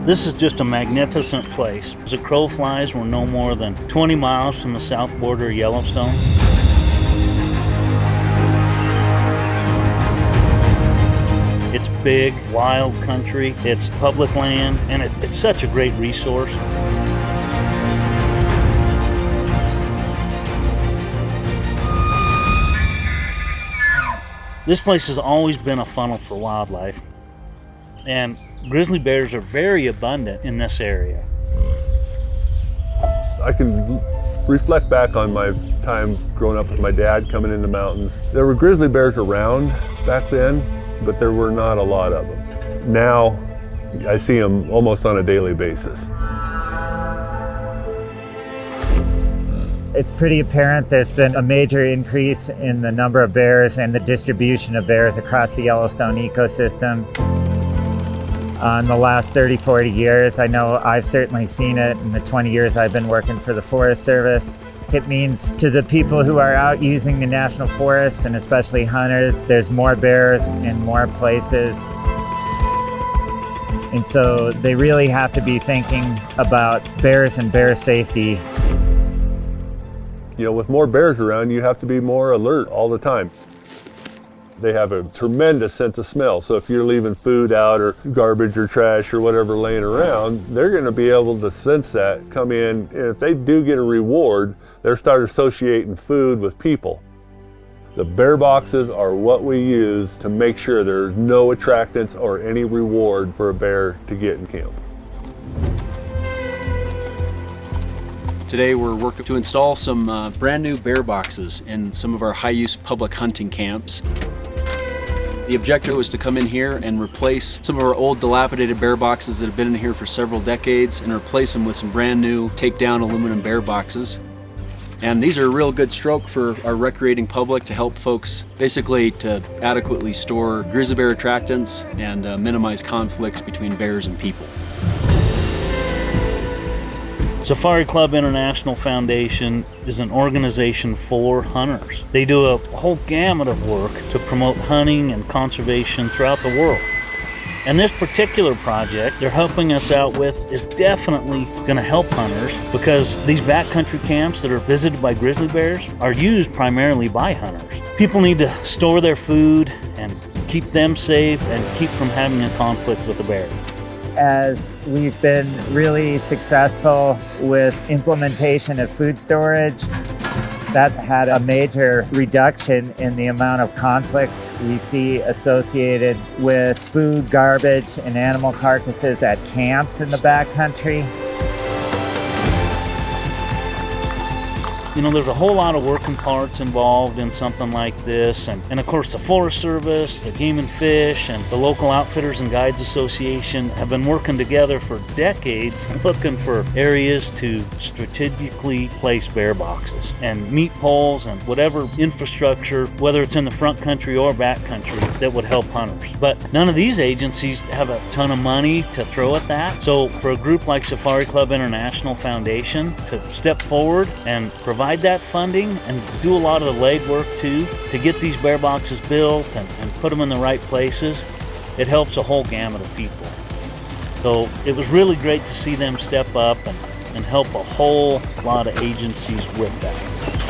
This is just a magnificent place. As a crow flies, we're no more than 20 miles from the south border of Yellowstone. It's big, wild country, it's public land, and it's such a great resource. This place has always been a funnel for wildlife, and grizzly bears are very abundant in this area. I can reflect back on my time growing up with my dad coming in the mountains. There were grizzly bears around back then, but there were not a lot of them. Now, I see them almost on a daily basis. It's pretty apparent there's been a major increase in the number of bears and the distribution of bears across the Yellowstone ecosystem. In the last 30, 40 years, I know I've certainly seen it in the 20 years I've been working for the Forest Service. It means to the people who are out using the national forests, and especially hunters, there's more bears in more places. And so they really have to be thinking about bears and bear safety. You know, with more bears around, you have to be more alert all the time. They have a tremendous sense of smell, so if you're leaving food out or garbage or trash or whatever laying around, they're going to be able to sense that, come in, and if they do get a reward, they'll start associating food with people. The bear boxes are what we use to make sure there's no attractants or any reward for a bear to get in camp. Today we're working to install some brand new bear boxes in some of our high-use public hunting camps. The objective was to come in here and replace some of our old dilapidated bear boxes that have been in here for several decades and replace them with some brand new take-down aluminum bear boxes. And these are a real good stroke for our recreating public to help folks basically to adequately store grizzly bear attractants and minimize conflicts between bears and people. Safari Club International Foundation is an organization for hunters. They do a whole gamut of work to promote hunting and conservation throughout the world. And this particular project they're helping us out with is definitely going to help hunters, because these backcountry camps that are visited by grizzly bears are used primarily by hunters. People need to store their food and keep them safe and keep from having a conflict with a bear. As we've been really successful with implementation of food storage, that had a major reduction in the amount of conflicts we see associated with food, garbage, and animal carcasses at camps in the backcountry. You know, there's a whole lot of working parts involved in something like this, and of course the Forest Service, the Game and Fish, and the local Outfitters and Guides Association have been working together for decades looking for areas to strategically place bear boxes and meat poles and whatever infrastructure, whether it's in the front country or back country, that would help hunters. But none of these agencies have a ton of money to throw at that. So for a group like Safari Club International Foundation to step forward and provide that funding and do a lot of the legwork too to get these bear boxes built and put them in the right places, it helps a whole gamut of people. So it was really great to see them step up and help a whole lot of agencies with that.